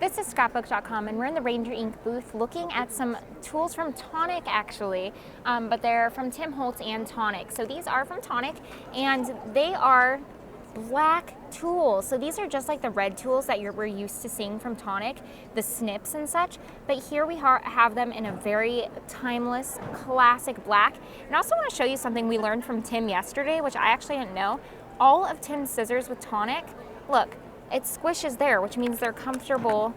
This is Scrapbook.com, and we're in the Ranger Ink booth looking at some tools from Tonic, actually, but they're from Tim Holtz and Tonic. So these are from Tonic, and they are black tools. So these are just like the red tools that we're used to seeing from Tonic, the snips and such, but here we have them in a very timeless, classic black. And I also want to show you something we learned from Tim yesterday, which I actually didn't know. All of Tim's scissors with Tonic, look, it squishes there, which means they're comfortable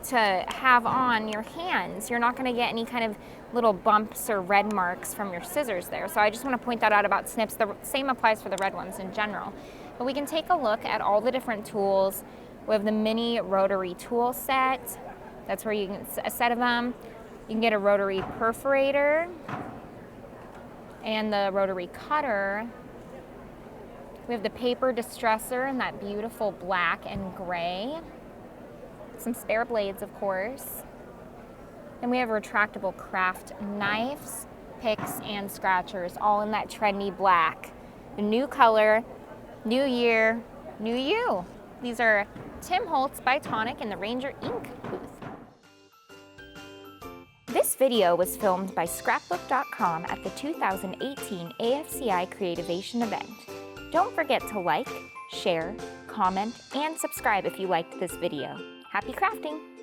to have on your hands. You're not gonna get any kind of little bumps or red marks from your scissors there. So I just wanna point that out about snips. The same applies for the red ones in general. But we can take a look at all the different tools. We have the mini rotary tool set. That's where you can, a set of them. You can get a rotary perforator and the rotary cutter. We have the paper distressor in that beautiful black and gray. Some spare blades, of course. And we have retractable craft knives, picks, and scratchers, all in that trendy black. The new color, new year, new you. These are Tim Holtz by Tonic in the Ranger Ink booth. This video was filmed by Scrapbook.com at the 2018 AFCI Creativation event. Don't forget to like, share, comment, and subscribe if you liked this video. Happy crafting!